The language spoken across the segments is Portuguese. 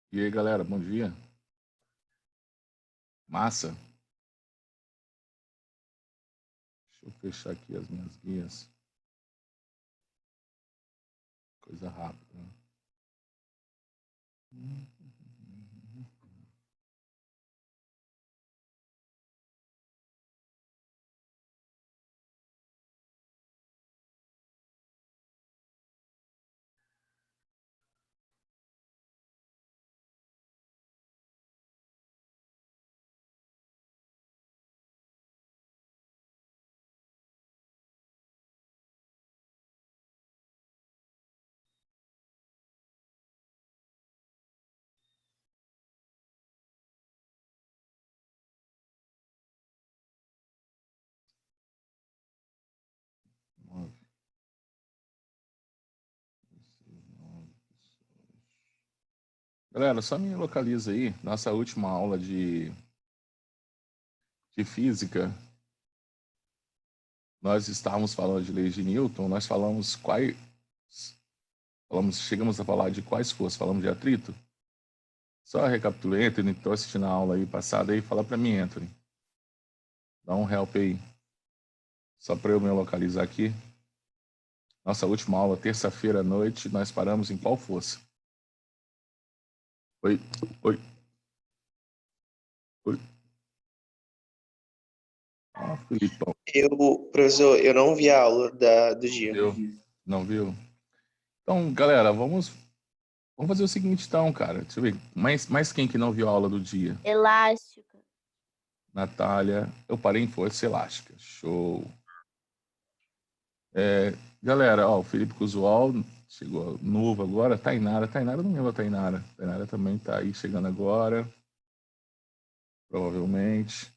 E aí, galera, bom dia. Massa. Deixa eu fechar aqui as minhas guias. Coisa rápida, né? Nove, seis, nove. Galera, só me localiza aí. Nossa última aula de física, nós estávamos falando de leis de Newton, nós chegamos a falar de quais forças? Falamos de atrito? Só recapitulei, Anthony, estou assistindo a aula aí passada aí, fala para mim, Anthony. Dá um help aí, só para eu me localizar aqui. Nossa última aula, terça-feira à noite, nós paramos em qual força? Oi, oi, oi. Ah, Filipão, Professor, eu não vi a aula do dia. viu? Não viu? Então, galera, vamos fazer o seguinte, então, cara. Deixa eu ver. Mais quem que não viu a aula do dia? Elástica. Natália. Eu parei em força elástica. Show. Galera, ó, o Felipe Cusual chegou novo agora. Tainara não lembro a Tainara. Tainara também tá aí chegando agora. Provavelmente.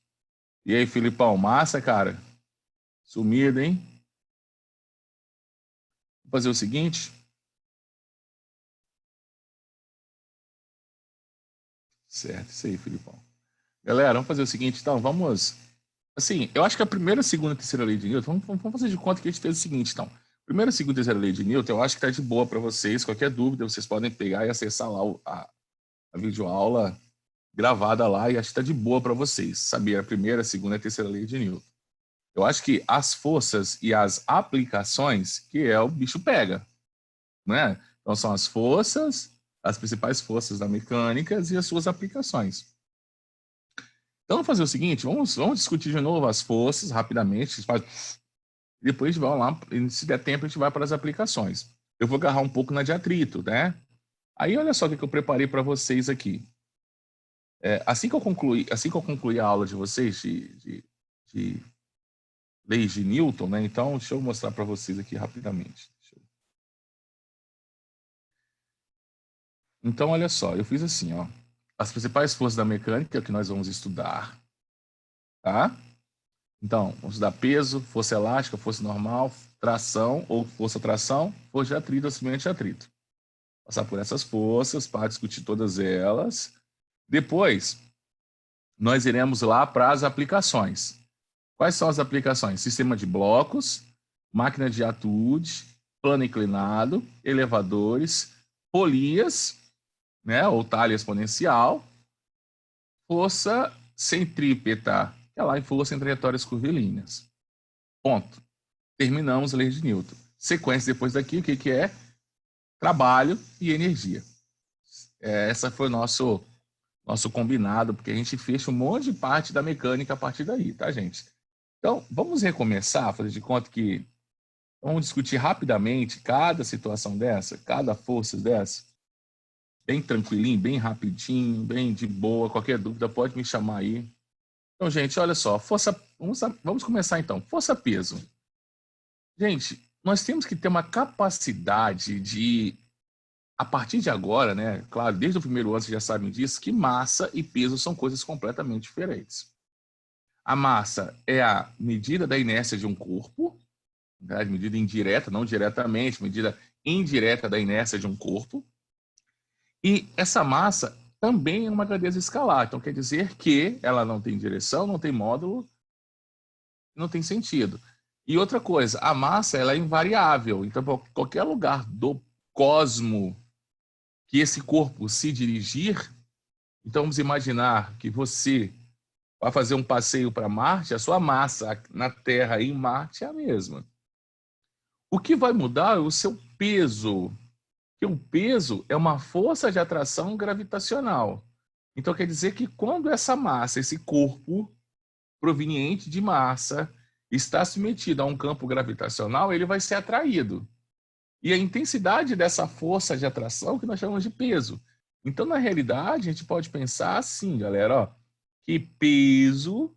E aí, Filipão, massa, cara? Sumido, hein? Vou fazer o seguinte. Certo, isso aí, Filipão. Galera, vamos fazer o seguinte, então, vamos... Assim, eu acho que a primeira, segunda e terceira lei de Newton, vamos fazer de conta que a gente fez o seguinte, então. Primeira, segunda e terceira lei de Newton, eu acho que tá de boa para vocês. Qualquer dúvida, vocês podem pegar e acessar lá a videoaula gravada lá, e acho que tá de boa para vocês saber a primeira, segunda e terceira lei de Newton. Eu acho que as forças e as aplicações que o bicho pega, né? Então são as forças, as principais forças da mecânica e as suas aplicações. Então vamos fazer o seguinte, vamos discutir de novo as forças rapidamente, depois a gente vai lá, se der tempo a gente vai para as aplicações. Eu vou agarrar um pouco na de atrito, né? Aí olha só o que eu preparei para vocês aqui. Assim que eu concluir a aula de vocês de leis de Newton, né? Então deixa eu mostrar para vocês aqui rapidamente. Então olha só, eu fiz assim, ó. As principais forças da mecânica que nós vamos estudar, tá? Então, vamos estudar peso, força elástica, força normal, tração ou força-tração, força de atrito ou semelhante de atrito. Passar por essas forças para discutir todas elas. Depois, nós iremos lá para as aplicações. Quais são as aplicações? Sistema de blocos, máquina de atude, plano inclinado, elevadores, polias, né, ou talha exponencial, força centrípeta, que é lá em força em trajetórias curvilíneas. Ponto. Terminamos a lei de Newton. Sequência depois daqui, o que é? Trabalho e energia. Essa foi o nosso combinado, porque a gente fecha um monte de parte da mecânica a partir daí, tá, gente? Então, vamos recomeçar, fazer de conta que vamos discutir rapidamente cada situação dessa, cada força dessa, bem tranquilinho, bem rapidinho, bem de boa. Qualquer dúvida pode me chamar aí. Então, gente, olha só, vamos começar então. Força-peso. Gente, nós temos que ter uma capacidade de, a partir de agora, né? Claro, desde o primeiro ano vocês já sabem disso, que massa e peso são coisas completamente diferentes. A massa é a medida da inércia de um corpo, né? Medida indireta, não diretamente, medida indireta da inércia de um corpo. E essa massa também é uma grandeza escalar. Então quer dizer que ela não tem direção, não tem módulo, não tem sentido. E outra coisa, a massa ela é invariável. Então qualquer lugar do cosmo que esse corpo se dirigir, então vamos imaginar que você vai fazer um passeio para Marte, a sua massa na Terra e em Marte é a mesma. O que vai mudar é o seu peso, que o peso é uma força de atração gravitacional. Então quer dizer que quando essa massa, esse corpo proveniente de massa, está submetido a um campo gravitacional, ele vai ser atraído. E a intensidade dessa força de atração que nós chamamos de peso. Então, na realidade, a gente pode pensar assim, galera, ó, que peso,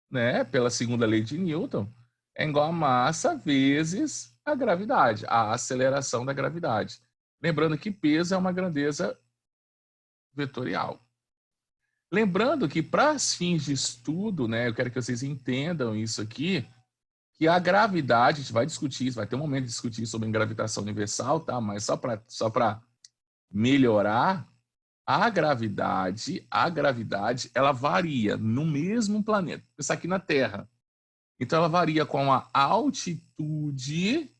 né, pela segunda lei de Newton, é igual a massa vezes a gravidade, a aceleração da gravidade. Lembrando que peso é uma grandeza vetorial. Lembrando que, para fins de estudo, né, eu quero que vocês entendam isso aqui, que a gravidade, a gente vai discutir isso, vai ter um momento de discutir sobre a gravitação universal, tá? Mas só para melhorar, a gravidade, ela varia no mesmo planeta. Isso aqui na Terra. Então, ela varia com a altitude,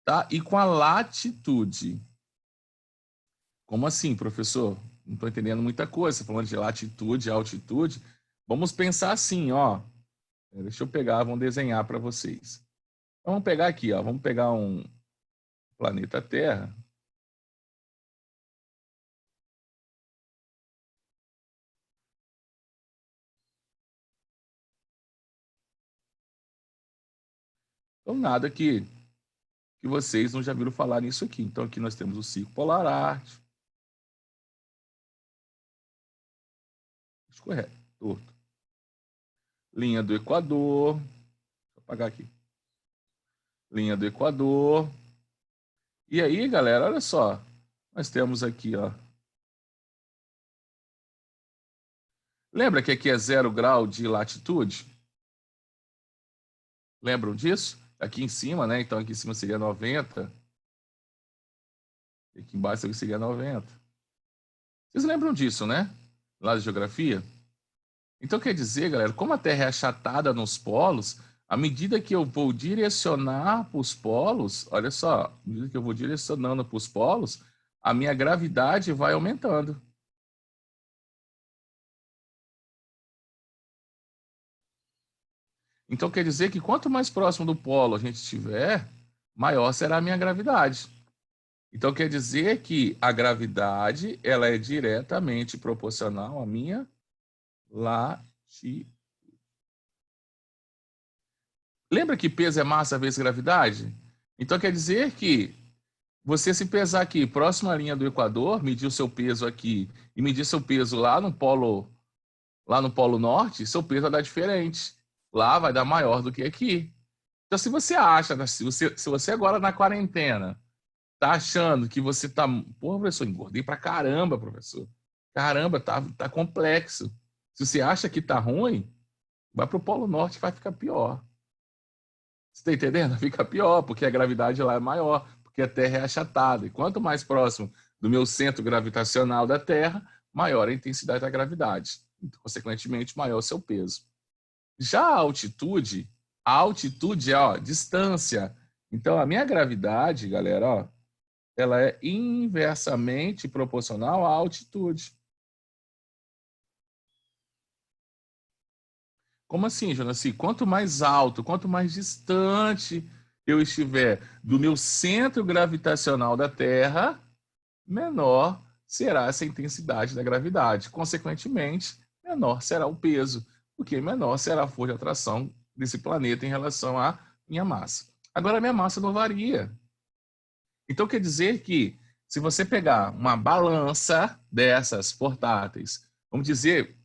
tá? E com a latitude. Como assim, professor? Não estou entendendo muita coisa. Você falando de latitude, altitude. Vamos pensar assim, ó. Deixa eu pegar, vamos desenhar para vocês. Então, vamos pegar aqui, ó. Vamos pegar um planeta Terra. Então, nada que vocês não já viram falar nisso aqui. Então, aqui nós temos o Círculo Polar Ártico. Escorreto, torto. Linha do Equador. Deixa eu apagar aqui. Linha do Equador. E aí, galera, olha só. Nós temos aqui, ó. Lembra que aqui é 0 grau de latitude? Lembram disso? Aqui em cima, né? Então, aqui em cima seria 90. Aqui embaixo seria 90. Vocês lembram disso, né? Lá de geografia? Então, quer dizer, galera, como a Terra é achatada nos polos, à medida que eu vou direcionar para os polos, olha só, à medida que eu vou direcionando para os polos, a minha gravidade vai aumentando. Então, quer dizer que quanto mais próximo do polo a gente estiver, maior será a minha gravidade. Então, quer dizer que a gravidade ela é diretamente proporcional à minha latitude. Lembra que peso é massa vezes gravidade? Então, quer dizer que você se pesar aqui, próximo à linha do Equador, medir o seu peso aqui e medir seu peso lá no polo norte, seu peso vai dar diferente. Lá vai dar maior do que aqui. Então, se você acha, se você agora na quarentena tá achando que você tá, pô, professor, engordei pra caramba, professor. Caramba, tá complexo. Se você acha que tá ruim, vai pro Polo Norte e vai ficar pior. Você tá entendendo? Fica pior, porque a gravidade lá é maior, porque a Terra é achatada. E quanto mais próximo do meu centro gravitacional da Terra, maior a intensidade da gravidade. Então, consequentemente, maior o seu peso. Já a altitude é, ó, distância. Então, a minha gravidade, galera, ó, ela é inversamente proporcional à altitude. Como assim, Jonas? Quanto mais alto, quanto mais distante eu estiver do meu centro gravitacional da Terra, menor será essa intensidade da gravidade. Consequentemente, menor será o peso, porque menor será a força de atração desse planeta em relação à minha massa. Agora, a minha massa não varia. Então, quer dizer que se você pegar uma balança dessas portáteis, vamos dizer,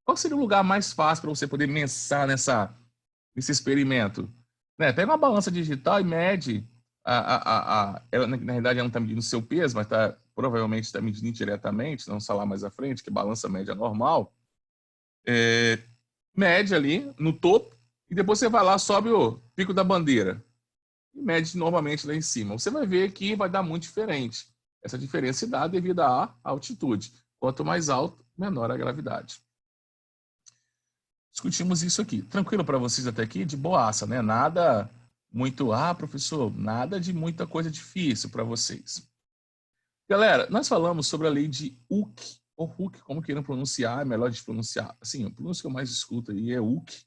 qual seria o lugar mais fácil para você poder mensar nesse experimento? Né? Pega uma balança digital e mede. Ela, na realidade, ela não está medindo o seu peso, mas provavelmente está medindo indiretamente, não só lá mais à frente, que balança média normal. Mede ali no topo e depois você vai lá, sobe o pico da bandeira e mede normalmente lá em cima. Você vai ver que vai dar muito diferente. Essa diferença se dá devido à altitude. Quanto mais alto, menor a gravidade. Discutimos isso aqui. Tranquilo para vocês até aqui? De boaça, né? Nada muito, professor, nada de muita coisa difícil para vocês. Galera, nós falamos sobre a lei de Hooke, ou Hooke, como queiram pronunciar, é melhor de pronunciar. Assim, a pronúncia que eu mais escuto aí é Hooke.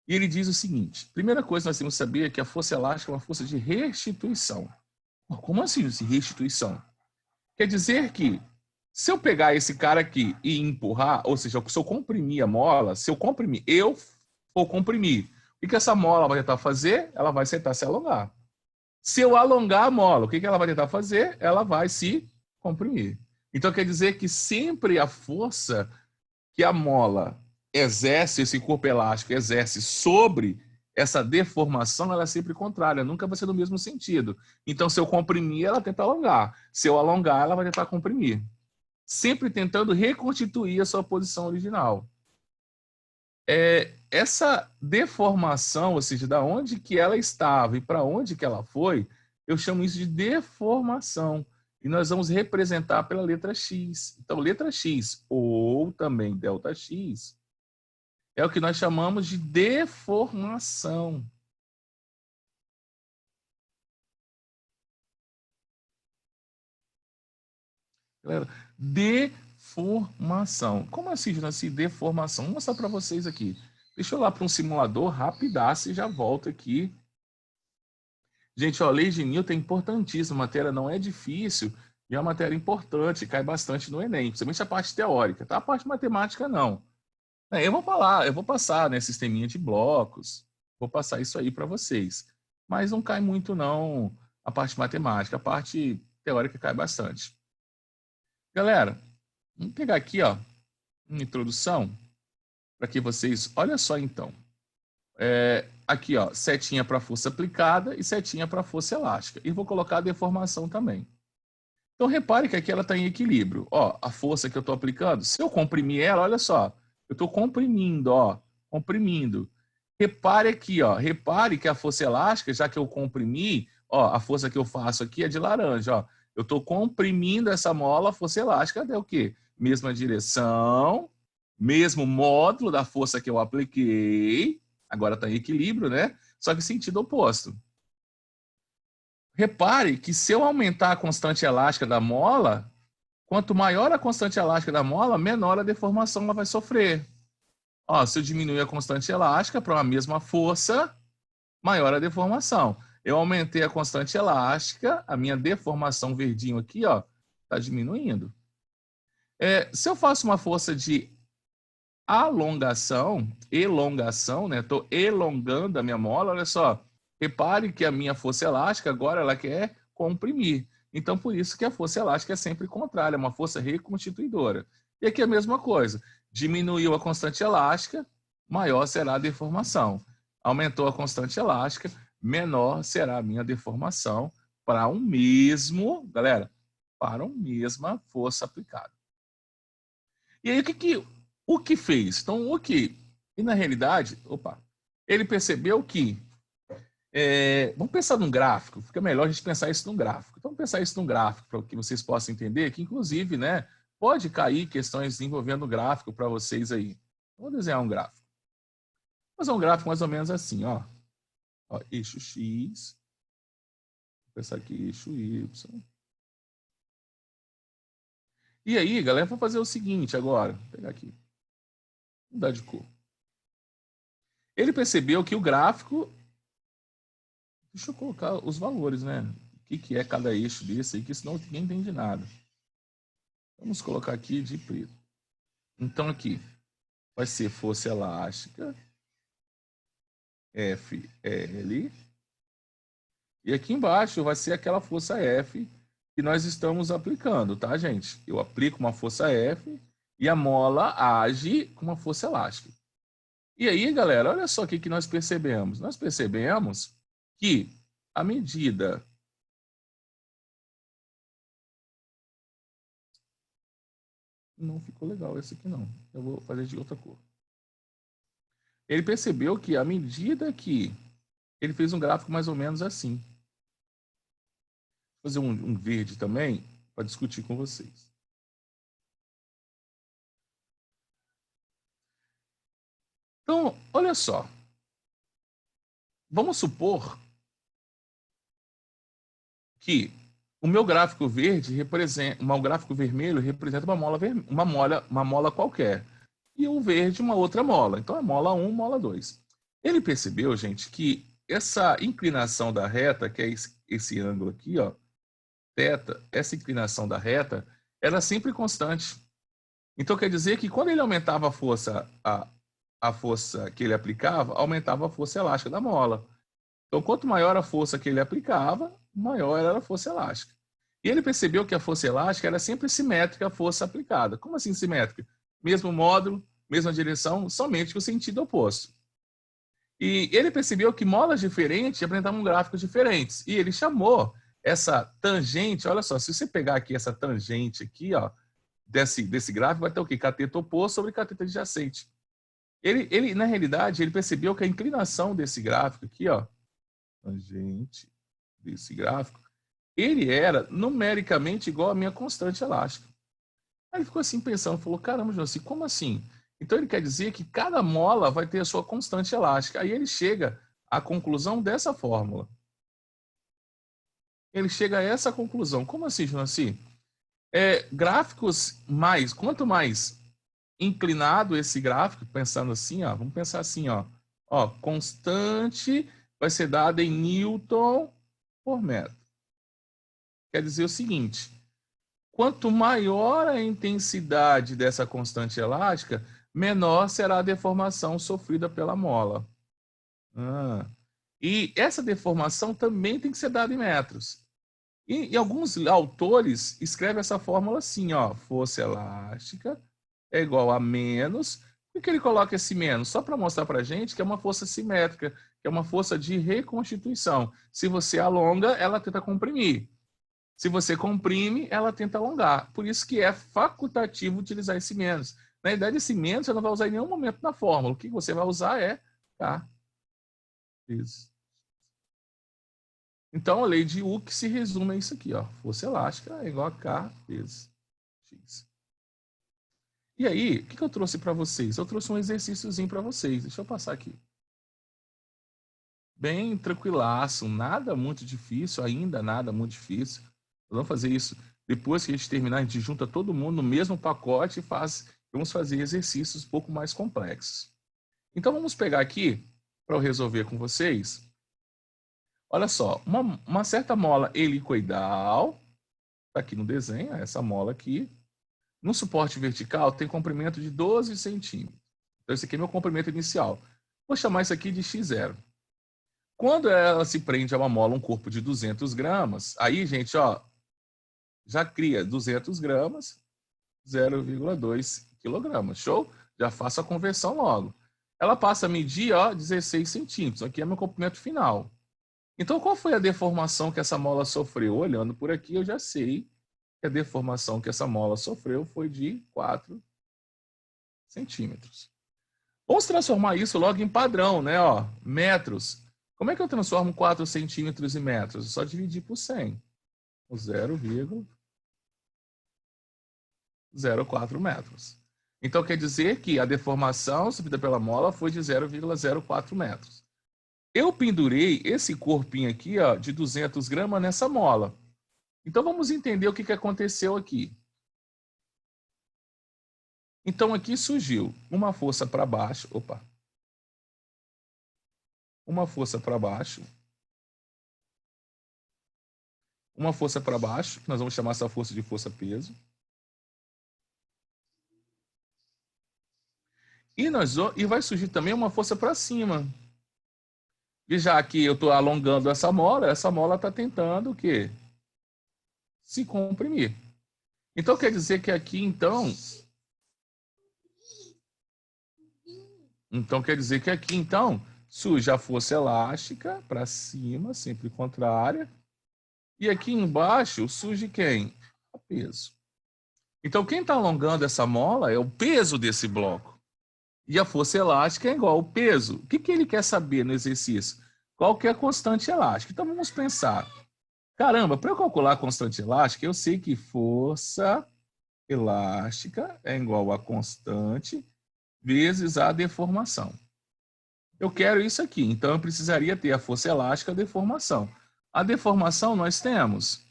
E ele diz o seguinte: primeira coisa que nós temos que saber é que a força elástica é uma força de restituição. Como assim, restituição? Quer dizer que se eu pegar esse cara aqui e empurrar, ou seja, se eu comprimir a mola, se eu comprimir, eu vou comprimir. O que essa mola vai tentar fazer? Ela vai tentar se alongar. Se eu alongar a mola, o que ela vai tentar fazer? Ela vai se comprimir. Então quer dizer que sempre a força que a mola exerce, esse corpo elástico exerce sobre essa deformação, ela é sempre contrária, nunca vai ser no mesmo sentido. Então, se eu comprimir, ela tenta alongar. Se eu alongar, ela vai tentar comprimir. Sempre tentando reconstituir a sua posição original. Essa deformação, ou seja, da onde que ela estava e para onde que ela foi, eu chamo isso de deformação. E nós vamos representar pela letra X. Então, letra X, ou também delta X, é o que nós chamamos de deformação. Galera, deformação. Como assim, Janaci? Deformação. Vou mostrar para vocês aqui. Deixa eu ir lá para um simulador rapidaço e já volto aqui. Gente, ó, lei de Newton é importantíssima. A matéria não é difícil e é uma matéria importante, cai bastante no Enem, principalmente a parte teórica, tá? A parte matemática, não. Eu vou falar, eu vou passar, né, sisteminha de blocos, vou passar isso aí para vocês. Mas não cai muito, não, a parte matemática. A parte teórica cai bastante. Galera, vamos pegar aqui, ó, uma introdução para que vocês... Olha só, então. Aqui, ó, setinha para força aplicada e setinha para força elástica. E vou colocar a deformação também. Então, repare que aqui ela está em equilíbrio. Ó, a força que eu estou aplicando, se eu comprimir ela, olha só, eu estou comprimindo, ó, comprimindo. Repare aqui, ó, repare que a força elástica, já que eu comprimi, ó, a força que eu faço aqui é de laranja, ó. Eu estou comprimindo essa mola, a força elástica é o quê? Mesma direção, mesmo módulo da força que eu apliquei, agora está em equilíbrio, né? Só que sentido oposto. Repare que se eu aumentar a constante elástica da mola, quanto maior a constante elástica da mola, menor a deformação ela vai sofrer. Ó, se eu diminuir a constante elástica para uma mesma força, maior a deformação. Eu aumentei a constante elástica, a minha deformação verdinho aqui, ó, está diminuindo. Se eu faço uma força de elongação, né? Estou elongando a minha mola, olha só. Repare que a minha força elástica agora ela quer comprimir. Então, por isso que a força elástica é sempre contrária, é uma força reconstituidora. E aqui é a mesma coisa. Diminuiu a constante elástica, maior será a deformação. Aumentou a constante elástica, menor será a minha deformação para um mesmo, galera, para uma mesma força aplicada. E aí, o que fez? Então, e na realidade, ele percebeu que, vamos pensar num gráfico, fica melhor a gente pensar isso num gráfico. Então, vamos pensar isso num gráfico, para que vocês possam entender que, inclusive, né, pode cair questões envolvendo gráfico para vocês aí. Vamos desenhar um gráfico. Vou fazer um gráfico mais ou menos assim, ó. Eixo X, vou pensar aqui, eixo Y. E aí, galera, vou fazer o seguinte agora, vou pegar aqui, mudar de cor. Ele percebeu que o gráfico... Deixa eu colocar os valores, né? O que é cada eixo desse aí, que senão ninguém entende nada. Vamos colocar aqui de preto. Então, aqui vai ser força elástica, FL. E aqui embaixo vai ser aquela força F que nós estamos aplicando, tá, gente? Eu aplico uma força F e a mola age com uma força elástica. E aí, galera, olha só o que nós percebemos. Nós percebemos que a medida... Não ficou legal esse aqui, não. Eu vou fazer de outra cor. Ele percebeu que à medida que ele fez um gráfico mais ou menos assim. Vou fazer um verde também para discutir com vocês. Então, olha só. Vamos supor que O meu gráfico verde representa, o gráfico vermelho representa uma mola qualquer. E o verde, uma outra mola. Então, é mola 1, mola 2. Ele percebeu, gente, que essa inclinação da reta, que é esse ângulo aqui, ó, θ, essa inclinação da reta, era sempre constante. Então, quer dizer que quando ele aumentava a força que ele aplicava, aumentava a força elástica da mola. Então, quanto maior a força que ele aplicava, maior era a força elástica. E ele percebeu que a força elástica era sempre simétrica à força aplicada. Como assim simétrica? Mesmo módulo, mesma direção, somente que o sentido oposto. E ele percebeu que molas diferentes apresentavam gráficos diferentes. E ele chamou essa tangente, olha só, se você pegar aqui essa tangente aqui, ó, desse gráfico, vai ter o quê? Cateto oposto sobre cateto adjacente. Na realidade, ele percebeu que a inclinação desse gráfico aqui, ó, tangente desse gráfico, ele era numericamente igual à minha constante elástica. Aí ele ficou assim pensando, falou, caramba, Josi, como assim? Então ele quer dizer que cada mola vai ter a sua constante elástica. Aí ele chega à conclusão dessa fórmula. Ele chega a essa conclusão. Como assim, Josi? Gráficos quanto mais inclinado esse gráfico, pensando assim, ó, vamos pensar assim, ó, constante vai ser dada em Newton por metro. Quer dizer o seguinte, quanto maior a intensidade dessa constante elástica, menor será a deformação sofrida pela mola. E essa deformação também tem que ser dada em metros. E alguns autores escrevem essa fórmula assim, ó, força elástica é igual a menos. Por que ele coloca esse menos? Só para mostrar para a gente que é uma força simétrica, que é uma força de reconstituição. Se você alonga, ela tenta comprimir. Se você comprime, ela tenta alongar. Por isso que é facultativo utilizar esse menos. Na verdade, esse menos você não vai usar em nenhum momento na fórmula. O que você vai usar é K. Isso. Então, a lei de Hooke se resume a isso aqui, ó. Força elástica é igual a K vezes X. E aí, o que eu trouxe para vocês? Eu trouxe um exercíciozinho para vocês. Deixa eu passar aqui. Bem tranquilaço, nada muito difícil, ainda nada muito difícil. Vamos fazer isso depois que a gente terminar, a gente junta todo mundo no mesmo pacote e vamos fazer exercícios um pouco mais complexos. Então, vamos pegar aqui, para eu resolver com vocês. Olha só, uma certa mola helicoidal, está aqui no desenho, essa mola aqui. No suporte vertical tem comprimento de 12 centímetros. Então, esse aqui é meu comprimento inicial. Vou chamar isso aqui de x0. Quando ela se prende a uma mola, um corpo de 200 gramas, aí, gente, ó, já cria 200 gramas, 0,2 quilogramas. Show? Já faço a conversão logo. Ela passa a medir, ó, 16 centímetros. Aqui é meu comprimento final. Então, qual foi a deformação que essa mola sofreu? Olhando por aqui, eu já sei que a deformação que essa mola sofreu foi de 4 centímetros. Vamos transformar isso logo em padrão, né? Ó, metros. Como é que eu transformo 4 centímetros em metros? É só dividir por 100. 0,04 metros. Então, quer dizer que a deformação sofrida pela mola foi de 0,04 metros. Eu pendurei esse corpinho aqui, ó, de 200 gramas nessa mola. Então, vamos entender o que aconteceu aqui. Então, aqui surgiu uma força para baixo. Opa. Uma força para baixo. Uma força para baixo, que nós vamos chamar essa força de força-peso. E vai surgir também uma força para cima. E já que eu estou alongando essa mola está tentando o quê? Se comprimir. Então, quer dizer que aqui, então, surge a força elástica para cima, sempre contrária. E aqui embaixo surge quem? O peso. Então, quem está alongando essa mola é o peso desse bloco. E a força elástica é igual ao peso. O que ele quer saber no exercício? Qual que é a constante elástica? Então, vamos pensar. Caramba, para eu calcular a constante elástica, eu sei que força elástica é igual a constante vezes a deformação. Eu quero isso aqui, então eu precisaria ter a força elástica e a deformação. A deformação nós temos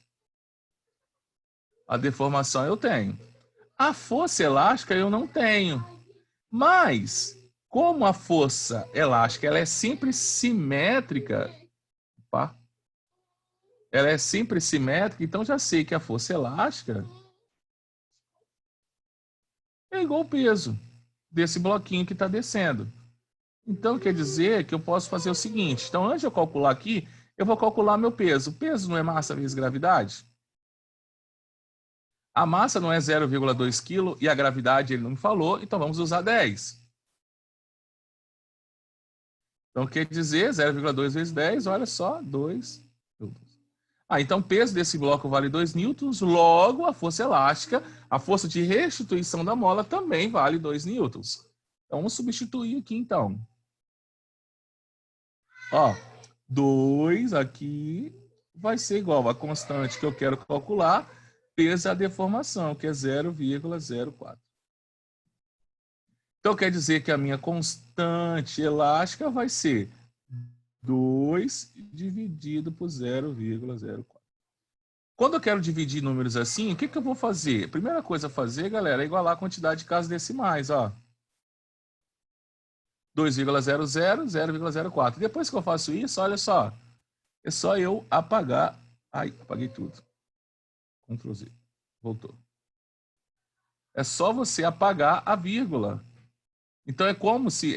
A deformação eu tenho. A força elástica eu não tenho. Mas, como a força elástica ela é sempre simétrica, opa, ela é sempre simétrica, então já sei que a força elástica é igual ao peso desse bloquinho que está descendo. Então, quer dizer que eu posso fazer o seguinte. Então, antes de eu calcular aqui, eu vou calcular meu peso. O peso não é massa vezes gravidade? A massa não é 0,2 kg e a gravidade ele não me falou, então vamos usar 10. Então, quer dizer, 0,2 vezes 10, olha só, 2 newtons. Então o peso desse bloco vale 2 newtons, logo a força elástica, a força de restituição da mola também vale 2 newtons. Então, vamos substituir aqui, então. Ó, 2 aqui vai ser igual a constante que eu quero calcular, vezes a deformação, que é 0,04. Então, quer dizer que a minha constante elástica vai ser 2 dividido por 0,04. Quando eu quero dividir números assim, o que eu vou fazer? A primeira coisa a fazer, galera, é igualar a quantidade de casas decimais. Ó. 2,00, 0,04. Depois que eu faço isso, olha só, é só eu apagar. Ai, apaguei tudo. Ctrl Z. Voltou. É só você apagar a vírgula. Então é como se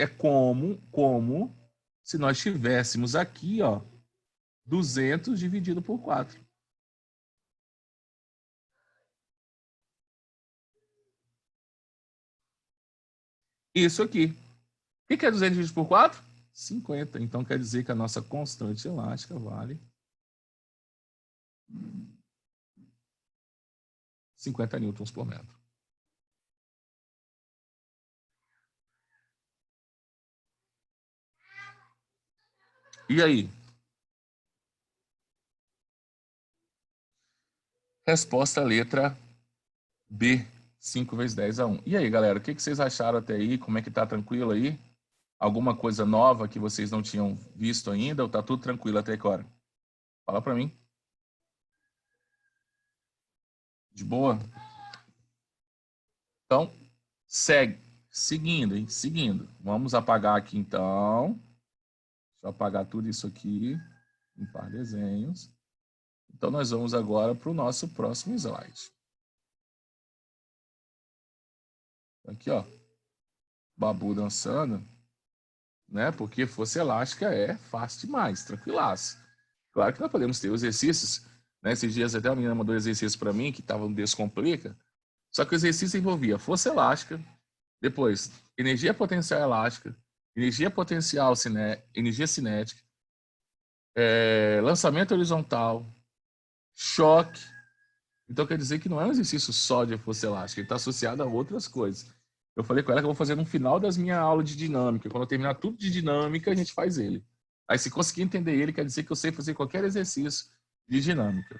nós tivéssemos aqui, ó, 200 dividido por 4. Isso aqui. O que é 200 dividido por 4? 50. Então quer dizer que a nossa constante elástica vale 50 newtons por metro. E aí? Resposta letra B, 5 vezes 10 a 1. E aí, galera, o que vocês acharam até aí? Como é que tá? Tranquilo aí? Alguma coisa nova que vocês não tinham visto ainda? Ou tá tudo tranquilo até agora? Fala para mim. De boa? Então, seguindo, hein? Seguindo. Vamos apagar aqui, então. Deixa eu apagar tudo isso aqui. Limpar desenhos. Então, nós vamos agora para o nosso próximo slide. Aqui, ó. Babu dançando. Né? Porque força elástica é fácil demais, tranquilaço. Claro que nós podemos ter exercícios. Né? Esses dias até a menina mandou exercício para mim, que estava no Descomplica. Só que o exercício envolvia força elástica, depois energia potencial elástica, energia potencial energia cinética, lançamento horizontal, choque. Então quer dizer que não é um exercício só de força elástica, ele está associado a outras coisas. Eu falei com ela que eu vou fazer no final das minhas aulas de dinâmica. Quando eu terminar tudo de dinâmica, a gente faz ele. Aí se conseguir entender ele, quer dizer que eu sei fazer qualquer exercício de dinâmica.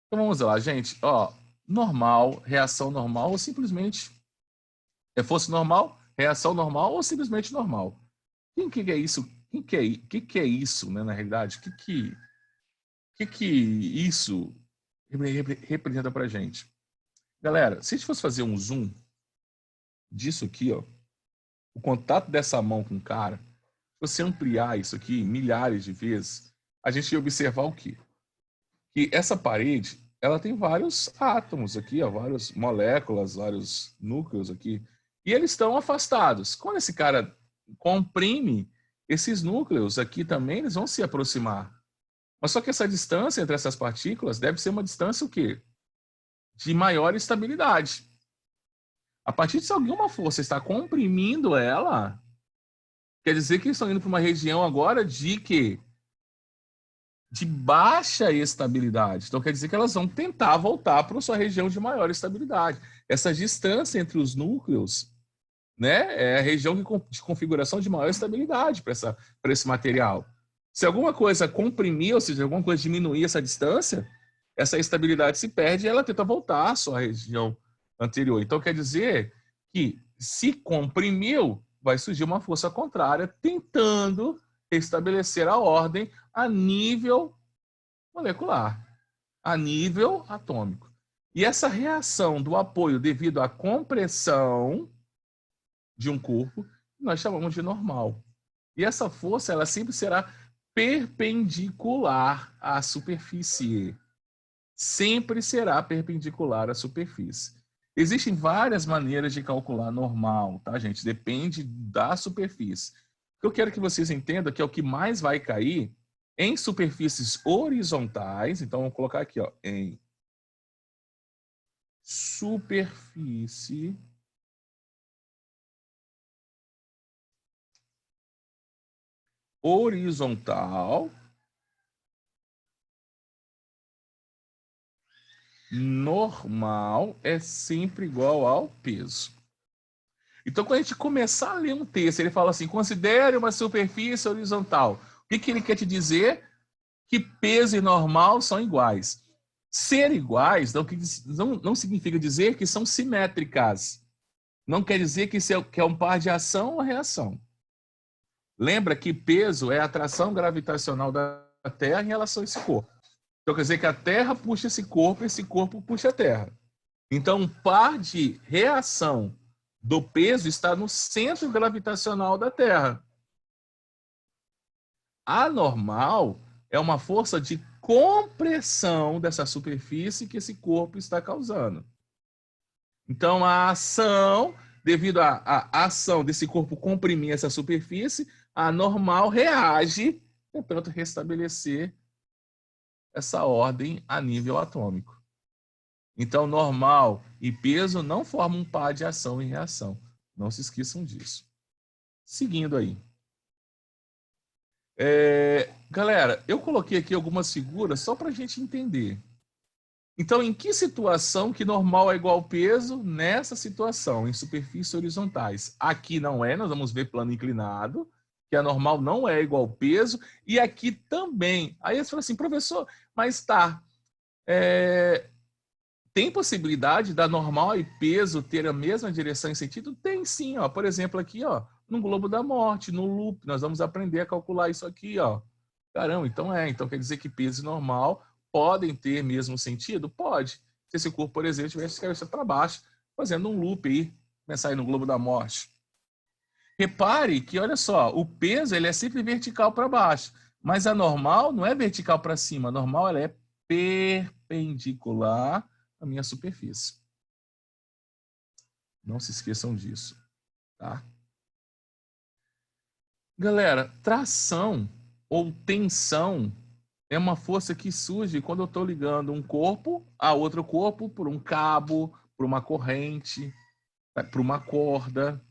Então vamos lá, gente. Ó, normal, reação normal ou simplesmente força normal, reação normal ou simplesmente normal. Que é isso? Que é isso, né, na realidade? Que isso representa pra gente? Galera, se a gente fosse fazer um zoom disso aqui, ó, o contato dessa mão com o cara, se você ampliar isso aqui milhares de vezes, a gente ia observar o quê? Que essa parede, ela tem vários átomos aqui, ó, várias moléculas, vários núcleos aqui, e eles estão afastados. Quando esse cara comprime, esses núcleos aqui também eles vão se aproximar. Mas só que essa distância entre essas partículas deve ser uma distância o quê? De maior estabilidade. A partir de se alguma força está comprimindo ela, quer dizer que eles estão indo para uma região agora de quê? De baixa estabilidade. Então, quer dizer que elas vão tentar voltar para a sua região de maior estabilidade. Essa distância entre os núcleos, né, é a região de configuração de maior estabilidade para esse material. Se alguma coisa comprimir, ou seja, alguma coisa diminuir essa distância, essa estabilidade se perde e ela tenta voltar à sua região anterior. Então, quer dizer que se comprimiu, vai surgir uma força contrária tentando estabelecer a ordem a nível molecular, a nível atômico. E essa reação do apoio devido à compressão de um corpo, nós chamamos de normal. E essa força, ela sempre será perpendicular à superfície. Sempre será perpendicular à superfície. Existem várias maneiras de calcular normal, tá, gente? Depende da superfície. O que eu quero que vocês entendam que é o que mais vai cair em superfícies horizontais. Então, vamos colocar aqui, ó, em superfície horizontal, normal é sempre igual ao peso. Então, quando a gente começar a ler um texto, ele fala assim, considere uma superfície horizontal. O que ele quer te dizer? Que peso e normal são iguais. Ser iguais não significa dizer que são simétricas. Não quer dizer que isso é um par de ação ou reação. Lembra que peso é a atração gravitacional da Terra em relação a esse corpo. Então, quer dizer que a Terra puxa esse corpo puxa a Terra. Então, um par de reação do peso está no centro gravitacional da Terra. A normal é uma força de compressão dessa superfície que esse corpo está causando. Então, a ação, devido à ação desse corpo comprimir essa superfície, a normal reage, tentando restabelecer essa ordem a nível atômico. Então, normal e peso não formam um par de ação e reação. Não se esqueçam disso. Seguindo aí. Galera, eu coloquei aqui algumas figuras só para a gente entender. Então, em que situação que normal é igual ao peso? Nessa situação, em superfícies horizontais. Aqui não é, nós vamos ver plano inclinado, que a normal não é igual ao peso. E aqui também. Aí você fala assim, professor, mas tá... Tem possibilidade da normal e peso ter a mesma direção e sentido? Tem sim, ó. Por exemplo, aqui, ó, no globo da morte, no loop, nós vamos aprender a calcular isso aqui, ó. Caramba, então quer dizer que peso e normal podem ter mesmo sentido? Pode. Se esse corpo, por exemplo, tivesse de cabeça para baixo, fazendo um loop aí, pensar aí no globo da morte. Repare que, olha só, o peso ele é sempre vertical para baixo, mas a normal não é vertical para cima, a normal ela é perpendicular a minha superfície. Não se esqueçam disso, tá? Galera, tração ou tensão é uma força que surge quando eu estou ligando um corpo a outro corpo por um cabo, por uma corrente, por uma corda.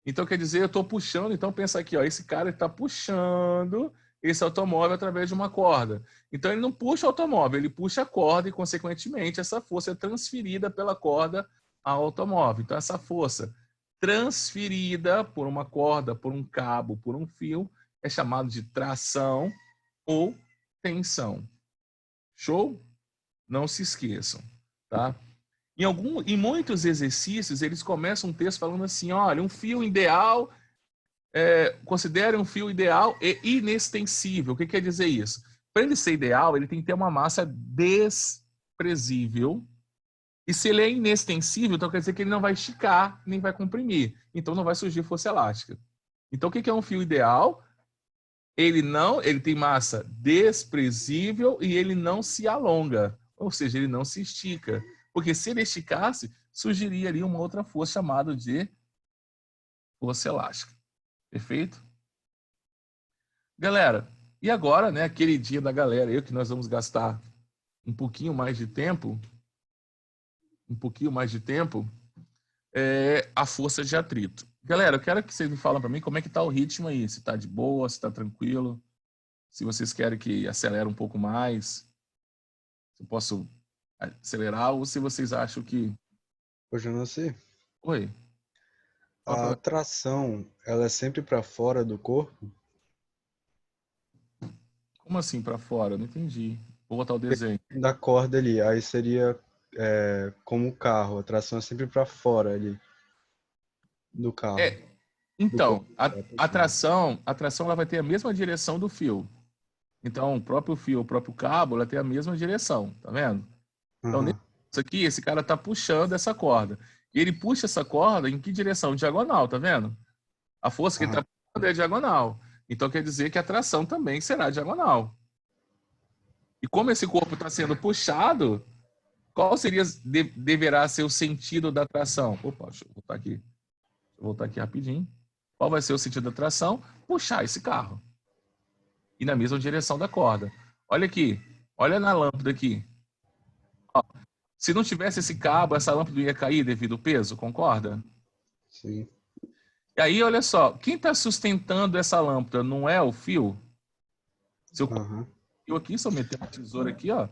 Então, quer dizer, eu estou puxando, então pensa aqui, ó, esse cara está puxando esse automóvel através de uma corda. Então, ele não puxa o automóvel, ele puxa a corda e, consequentemente, essa força é transferida pela corda ao automóvel. Então, essa força transferida por uma corda, por um cabo, por um fio, é chamado de tração ou tensão. Show? Não se esqueçam, tá? Em muitos exercícios, eles começam um texto falando assim, olha, um fio ideal, considere um fio ideal e inextensível. O que quer dizer isso? Para ele ser ideal, ele tem que ter uma massa desprezível. E se ele é inextensível, então quer dizer que ele não vai esticar, nem vai comprimir. Então não vai surgir força elástica. Então o que é um fio ideal? Ele tem massa desprezível e ele não se alonga. Ou seja, ele não se estica. Porque se ele esticasse, surgiria ali uma outra força chamada de força elástica. Perfeito? Galera, e agora, né, aquele dia da galera aí que nós vamos gastar um pouquinho mais de tempo, a força de atrito. Galera, eu quero que vocês me falem para mim como é que tá o ritmo aí, se tá de boa, se tá tranquilo, se vocês querem que acelere um pouco mais, se eu posso acelerar ou se vocês acham que... Hoje eu não sei. Oi. A tração, ela é sempre para fora do corpo? Como assim para fora? Eu não entendi. Vou botar o desenho. Da corda ali, aí seria como o carro, a tração é sempre para fora ali do carro. Então, a tração ela vai ter a mesma direção do fio. Então, o próprio fio, o próprio cabo, ela tem a mesma direção, tá vendo? Então, nesse Isso aqui, esse cara está puxando essa corda. E ele puxa essa corda em que direção? Diagonal, tá vendo? A força que ele está puxando é diagonal. Então quer dizer que a tração também será diagonal. E como esse corpo está sendo puxado, qual deverá ser o sentido da tração? Opa, deixa eu voltar aqui. Deixa eu voltar aqui rapidinho. Qual vai ser o sentido da tração? Puxar esse carro. E na mesma direção da corda. Olha aqui. Olha na lâmpada aqui. Ó, se não tivesse esse cabo, essa lâmpada ia cair devido ao peso, concorda? Sim. E aí, olha só. Quem está sustentando essa lâmpada não é o fio? Se eu fio aqui, se eu meter uma tesoura aqui, ó.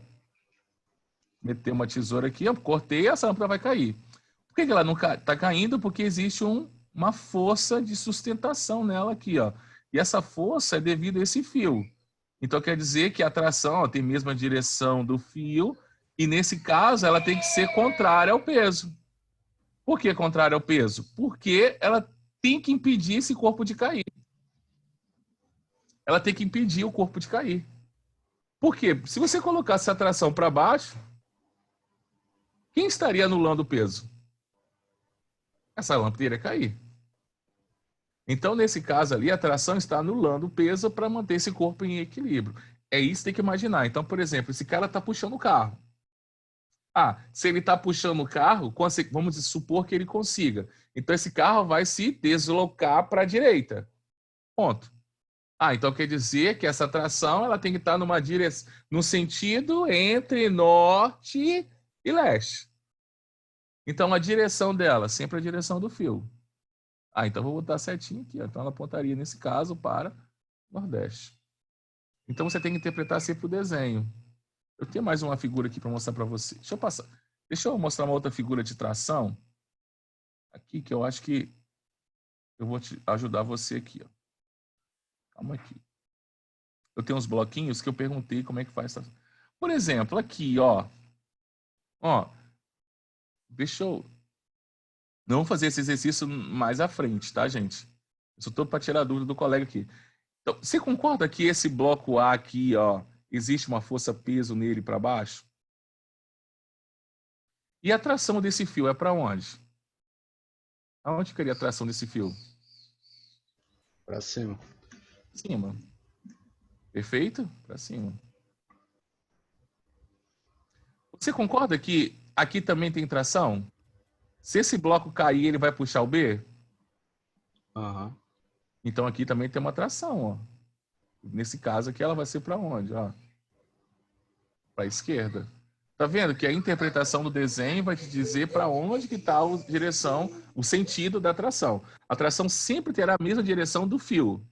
Meter uma tesoura aqui, ó, cortei, essa lâmpada vai cair. Por que ela não está caindo? Porque existe uma força de sustentação nela aqui, ó. E essa força é devido a esse fio. Então quer dizer que a tração, ó, tem a mesma direção do fio e nesse caso ela tem que ser contrária ao peso. Por que contrária ao peso? Porque ela tem que impedir esse corpo de cair. Ela tem que impedir o corpo de cair. Por quê? Se você colocasse a tração para baixo, quem estaria anulando o peso? Essa lâmpada iria cair. Então, nesse caso ali, a tração está anulando o peso para manter esse corpo em equilíbrio. É isso que tem que imaginar. Então, por exemplo, esse cara está puxando o carro. Se ele está puxando o carro, vamos supor que ele consiga. Então, esse carro vai se deslocar para a direita. Ponto. Então quer dizer que essa tração ela tem que estar numa direção, no sentido entre norte e leste. Então, a direção dela, sempre a direção do fio. Então vou botar certinho aqui. Então, ela apontaria, nesse caso, para Nordeste. Então, você tem que interpretar sempre o desenho. Eu tenho mais uma figura aqui para mostrar para você. Deixa eu mostrar uma outra figura de tração. Aqui, que eu acho que eu vou te ajudar você aqui. Ó. Calma aqui. Eu tenho uns bloquinhos que eu perguntei como é que faz. Por exemplo, aqui, ó. Deixa eu... Não vou fazer esse exercício mais à frente, tá, gente? Eu só estou para tirar a dúvida do colega aqui. Então, você concorda que esse bloco A aqui, ó, existe uma força-peso nele para baixo? E a tração desse fio é para onde? Aonde ficaria a tração desse fio? Para cima. Cima. Perfeito? Para cima. Você concorda que aqui também tem tração? Se esse bloco cair, ele vai puxar o B? Então aqui também tem uma tração, ó. Nesse caso aqui, ela vai ser para onde? Para a esquerda. Tá vendo que a interpretação do desenho vai te dizer para onde que está a direção, o sentido da tração. A tração sempre terá a mesma direção do fio.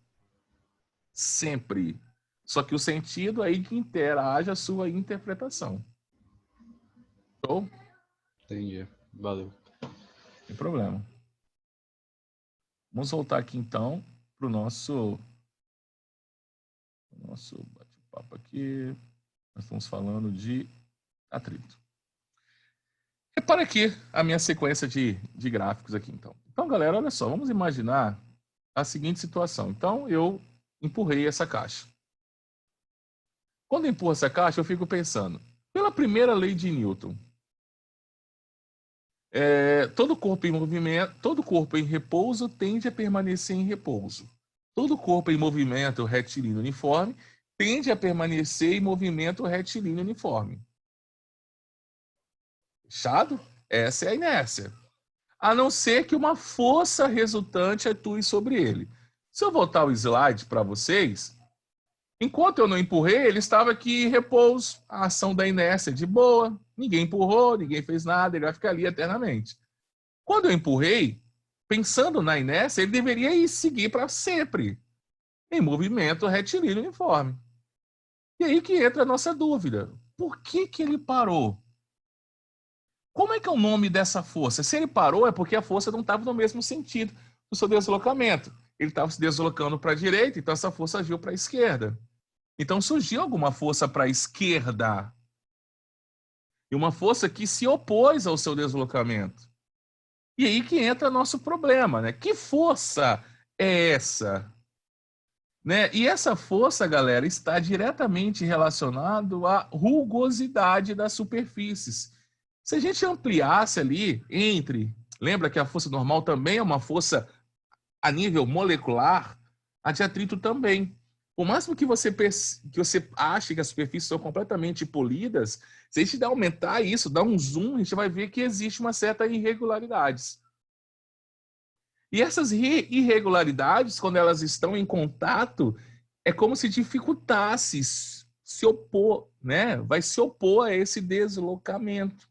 Sempre. Só que o sentido aí que interage a sua interpretação. Show? Entendi. Valeu. Sem problema. Vamos voltar aqui então para o nosso bate-papo aqui. Nós estamos falando de atrito. Repara aqui a minha sequência de gráficos aqui, então. Então, galera, olha só. Vamos imaginar a seguinte situação. Então, eu empurrei essa caixa. Quando eu empurro essa caixa, eu fico pensando. Pela primeira lei de Newton, todo corpo em movimento, todo corpo em repouso tende a permanecer em repouso. Todo corpo em movimento retilíneo uniforme tende a permanecer em movimento retilíneo uniforme. Fechado? Essa é a inércia. A não ser que uma força resultante atue sobre ele. Se eu voltar o slide para vocês, enquanto eu não empurrei, ele estava aqui em repouso. A ação da inércia de boa. Ninguém empurrou, ninguém fez nada, ele vai ficar ali eternamente. Quando eu empurrei, pensando na inércia, ele deveria seguir para sempre em movimento retilíneo uniforme. E aí que entra a nossa dúvida. Por que ele parou? Como é que é o nome dessa força? Se ele parou, é porque a força não estava no mesmo sentido do seu deslocamento. Ele estava se deslocando para a direita, então essa força agiu para a esquerda. Então surgiu alguma força para a esquerda. E uma força que se opôs ao seu deslocamento. E aí que entra nosso problema, né? Que força é essa? Né? E essa força, galera, está diretamente relacionada à rugosidade das superfícies. Se a gente ampliasse ali lembra que a força normal também é uma força a nível molecular, a de atrito também. Por máximo que você ache que as superfícies são completamente polidas, se a gente aumentar isso, dar um zoom, a gente vai ver que existe uma certa irregularidades. E essas irregularidades, quando elas estão em contato, é como se dificultasse se opor, né? Vai se opor a esse deslocamento.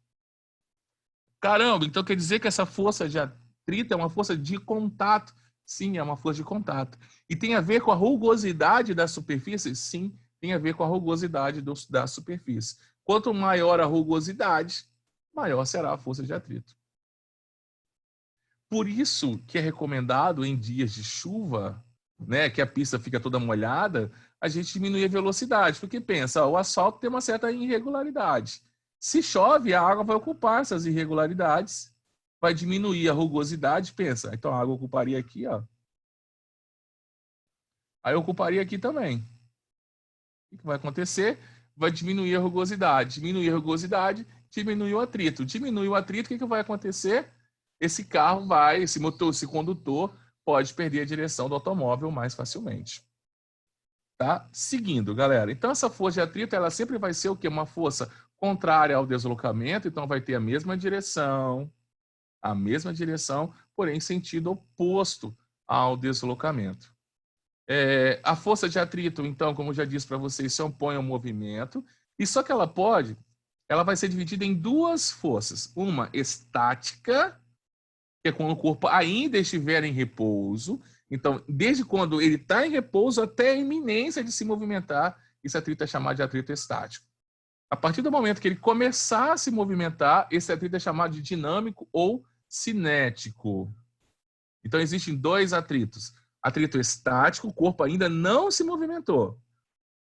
Caramba, então quer dizer que essa força de atrito é uma força de contato? Sim, é uma força de contato. E tem a ver com a rugosidade da superfície? Sim, tem a ver com a rugosidade da superfície. Quanto maior a rugosidade, maior será a força de atrito. Por isso que é recomendado em dias de chuva, né, que a pista fica toda molhada, a gente diminuir a velocidade, porque pensa, o asfalto tem uma certa irregularidade. Se chove, a água vai ocupar essas irregularidades, vai diminuir a rugosidade, pensa, então a água ocuparia aqui, ó. Aí ocuparia aqui também. O que vai acontecer? Vai diminuir a rugosidade. Diminuir a rugosidade, diminui o atrito. Diminui o atrito, o que vai acontecer? Esse carro esse condutor pode perder a direção do automóvel mais facilmente. Tá? Seguindo, galera. Então, essa força de atrito, ela sempre vai ser o quê? Uma força contrária ao deslocamento, então vai ter a mesma direção, porém em sentido oposto ao deslocamento. A força de atrito, então, como eu já disse para vocês, se opõe ao movimento, e só que ela vai ser dividida em duas forças. Uma estática, que é quando o corpo ainda estiver em repouso. Então, desde quando ele está em repouso até a iminência de se movimentar, esse atrito é chamado de atrito estático. A partir do momento que ele começar a se movimentar, esse atrito é chamado de dinâmico ou cinético. Então, existem dois atritos. Atrito estático, o corpo ainda não se movimentou.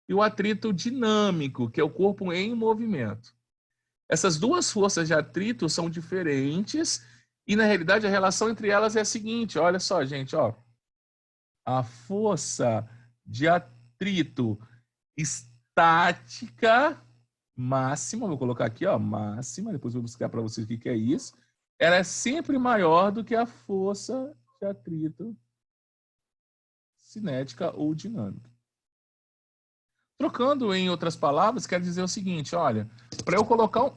E o atrito dinâmico, que é o corpo em movimento. Essas duas forças de atrito são diferentes e, na realidade, a relação entre elas é a seguinte. Olha só, gente. Ó. A força de atrito estática máxima, vou colocar aqui, ó, máxima, depois vou buscar para vocês o que é isso. Ela é sempre maior do que a força de atrito cinética ou dinâmica. Trocando em outras palavras, quer dizer o seguinte, olha,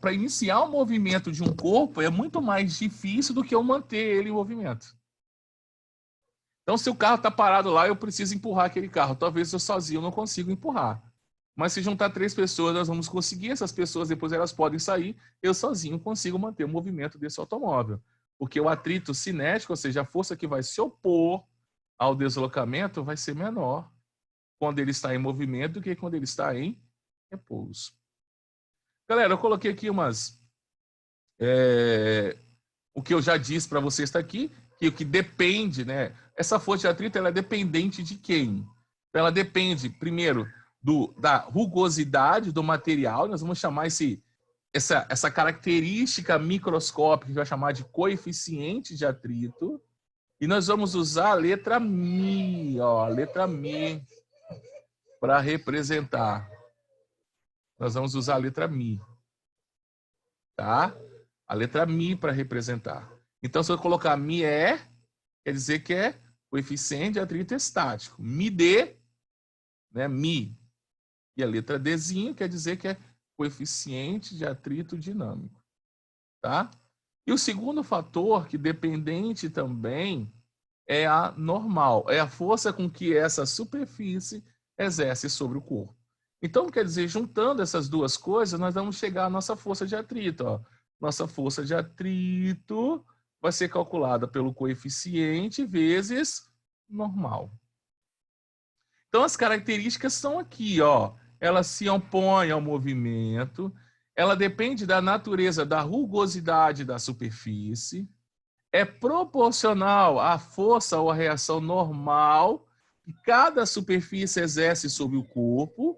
para iniciar o movimento de um corpo é muito mais difícil do que eu manter ele em movimento. Então, se o carro está parado lá, eu preciso empurrar aquele carro. Talvez eu sozinho não consiga empurrar. Mas se juntar 3 pessoas, nós vamos conseguir. Essas pessoas, depois elas podem sair. Eu sozinho consigo manter o movimento desse automóvel. Porque o atrito cinético, ou seja, a força que vai se opor ao deslocamento, vai ser menor quando ele está em movimento do que quando ele está em repouso. Galera, eu coloquei aqui o que eu já disse para vocês está aqui, que o que depende, né? Essa força de atrito ela é dependente de quem? Ela depende, primeiro, da rugosidade do material. Nós vamos chamar essa característica microscópica, que a gente vai chamar de coeficiente de atrito. E nós vamos usar a letra μ, ó, a letra μ, para representar. Nós vamos usar a letra μ. Tá? A letra μ para representar. Então, se eu colocar μe, quer dizer que é coeficiente de atrito estático. μd, né, μ. E a letra Dzinho quer dizer que é coeficiente de atrito dinâmico. Tá? E o segundo fator, que dependente também, é a normal. É a força com que essa superfície exerce sobre o corpo. Então, quer dizer, juntando essas duas coisas, nós vamos chegar à nossa força de atrito. Ó. Nossa força de atrito vai ser calculada pelo coeficiente vezes normal. Então, as características são aqui, ó. Ela se opõe ao movimento, ela depende da natureza da rugosidade da superfície, é proporcional à força ou à reação normal que cada superfície exerce sobre o corpo,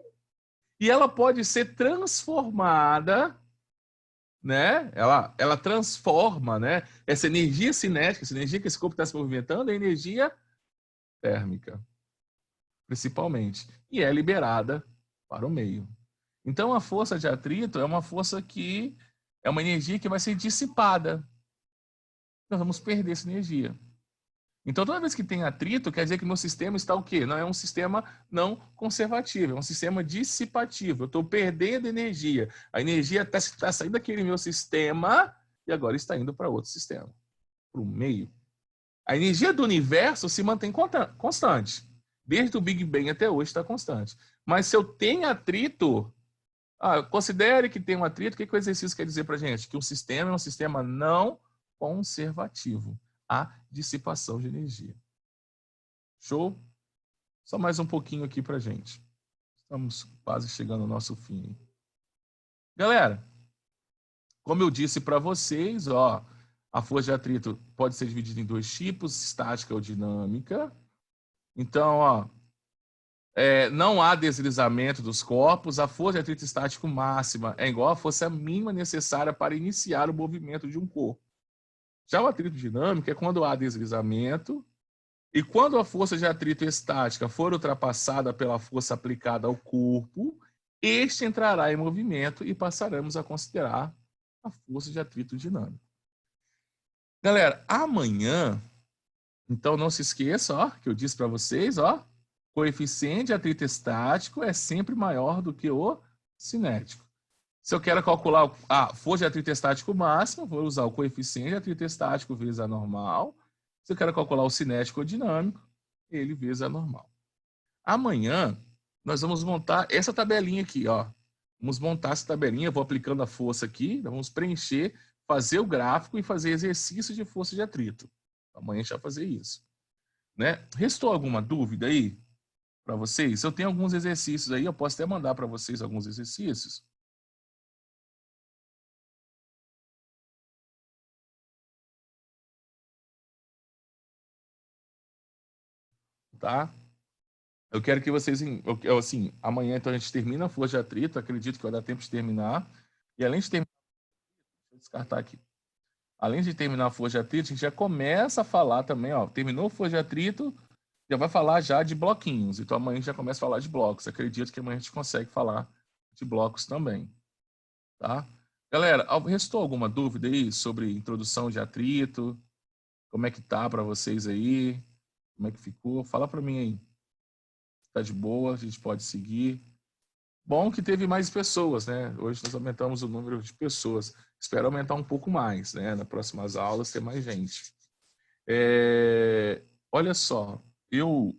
e ela pode ser transformada, né? Ela transforma, né? Essa energia cinética, essa energia que esse corpo está se movimentando, é energia térmica, principalmente, e é liberada para o meio. Então, a força de atrito é uma força que É uma energia que vai ser dissipada. Nós vamos perder essa energia. Então, toda vez que tem atrito, quer dizer que meu sistema está o quê? Não é um sistema não conservativo, é um sistema dissipativo. Eu estou perdendo energia. A energia está saindo daquele meu sistema e agora está indo para outro sistema, para o meio. A energia do universo se mantém constante. Desde o Big Bang até hoje está constante. Mas se eu tenho atrito, considere que tem um atrito, o que o exercício quer dizer para a gente? Que o sistema é um sistema não conservativo. Há dissipação de energia. Show? Só mais um pouquinho aqui para a gente. Estamos quase chegando ao nosso fim. Galera, como eu disse para vocês, a força de atrito pode ser dividida em dois tipos, estática ou dinâmica. Então, não há deslizamento dos corpos. A força de atrito estático máxima é igual à força mínima necessária para iniciar o movimento de um corpo. Já o atrito dinâmico é quando há deslizamento e quando a força de atrito estática for ultrapassada pela força aplicada ao corpo, este entrará em movimento e passaremos a considerar a força de atrito dinâmico. Galera, amanhã, então não se esqueça, que eu disse para vocês, coeficiente de atrito estático é sempre maior do que o cinético. Se eu quero calcular a força de atrito estático máximo, vou usar o coeficiente de atrito estático vezes a normal. Se eu quero calcular o cinético ou dinâmico, ele vezes a normal. Amanhã, nós vamos montar essa tabelinha aqui, Vamos montar essa tabelinha, eu vou aplicando a força aqui, vamos preencher, fazer o gráfico e fazer exercício de força de atrito. Amanhã a gente vai fazer isso. Né? Restou alguma dúvida aí para vocês? Eu tenho alguns exercícios aí, eu posso até mandar para vocês alguns exercícios. Tá? Eu quero que vocês, assim, amanhã então a gente termina a força de atrito, acredito que vai dar tempo de terminar. E além de terminar, deixa eu descartar aqui. Além de terminar a força de atrito, a gente já começa a falar também, terminou a força de atrito, já vai falar já de bloquinhos. Então amanhã a gente já começa a falar de blocos. Acredito que amanhã a gente consegue falar de blocos também. Tá? Galera, restou alguma dúvida aí sobre introdução de atrito? Como é que tá para vocês aí? Como é que ficou? Fala para mim aí. Tá de boa, a gente pode seguir. Bom que teve mais pessoas, né? Hoje nós aumentamos o número de pessoas. Espero aumentar um pouco mais, né? Nas próximas aulas ter mais gente. Olha só, eu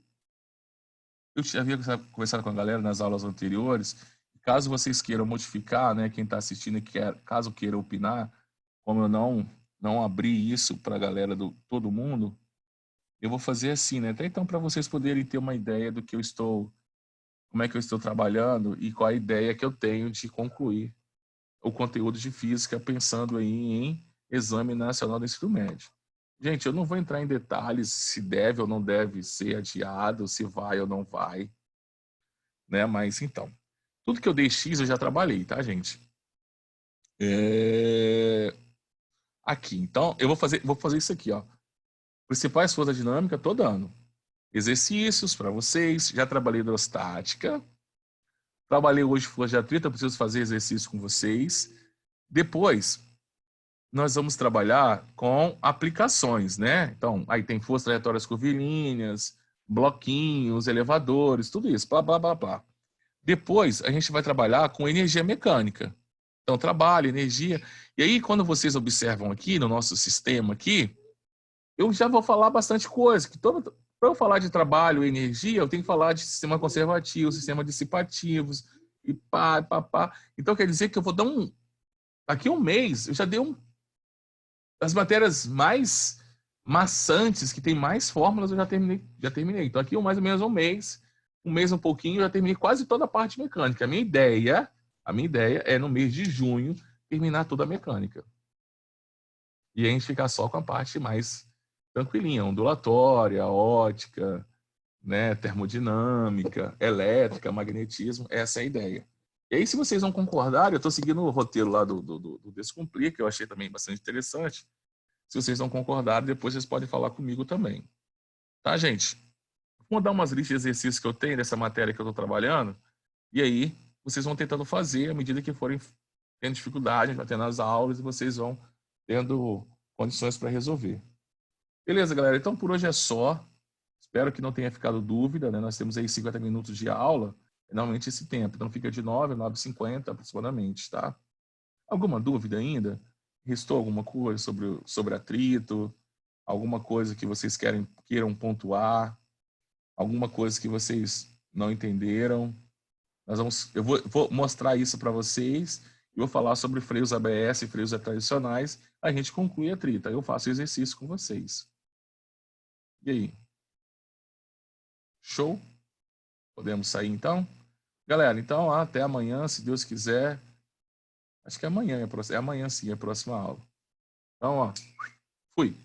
já havia conversado com a galera nas aulas anteriores. Caso vocês queiram modificar, né? Quem está assistindo e caso queira opinar, como eu não abri isso para a galera todo mundo, eu vou fazer assim, né? Até então para vocês poderem ter uma ideia do que como é que eu estou trabalhando e qual a ideia que eu tenho de concluir o conteúdo de física pensando aí em Exame Nacional do Ensino Médio. Gente, eu não vou entrar em detalhes se deve ou não deve ser adiado, se vai ou não vai, né? Mas então, tudo que eu dei X eu já trabalhei, tá, gente? Aqui, então, eu vou fazer isso aqui, Principais forças da dinâmica todo ano. Exercícios para vocês, já trabalhei hidrostática, trabalhei hoje força de atrito, eu preciso fazer exercício com vocês. Depois, nós vamos trabalhar com aplicações, né? Então, aí tem forças trajetórias curvilíneas, bloquinhos, elevadores, tudo isso, blá, blá, blá, blá. Depois, a gente vai trabalhar com energia mecânica. Então, trabalho, energia. E aí, quando vocês observam aqui, no nosso sistema aqui, eu já vou falar bastante coisa. Para eu falar de trabalho e energia, eu tenho que falar de sistema conservativo, sistema dissipativos, e pá, pá, pá. Então, quer dizer que eu vou dar Daqui a um mês, eu já dei as matérias mais maçantes, que tem mais fórmulas, eu já terminei. Então, aqui mais ou menos um mês um pouquinho, eu já terminei quase toda a parte mecânica. A minha ideia é, no mês de junho, terminar toda a mecânica. E a gente ficar só com a parte mais tranquilinha, ondulatória, ótica, né, termodinâmica, elétrica, magnetismo, essa é a ideia. E aí, se vocês não concordarem, eu estou seguindo o roteiro lá do Descumprir, que eu achei também bastante interessante. Se vocês não concordarem, depois vocês podem falar comigo também. Tá, gente? Vou dar umas listas de exercícios que eu tenho dessa matéria que eu estou trabalhando, e aí vocês vão tentando fazer à medida que forem tendo dificuldade, a gente vai tendo as aulas e vocês vão tendo condições para resolver. Beleza, galera? Então, por hoje é só. Espero que não tenha ficado dúvida, né? Nós temos aí 50 minutos de aula, normalmente esse tempo. Então, fica de 9 a 9h50 aproximadamente, tá? Alguma dúvida ainda? Restou alguma coisa sobre atrito? Alguma coisa que vocês queiram pontuar? Alguma coisa que vocês não entenderam? Eu vou mostrar isso para vocês e vou falar sobre freios ABS e freios tradicionais. A gente conclui a trita. Eu faço o exercício com vocês. E aí? Show? Podemos sair então? Galera, então até amanhã, se Deus quiser. Acho que é amanhã, é amanhã sim, a próxima aula. Então, ó, fui.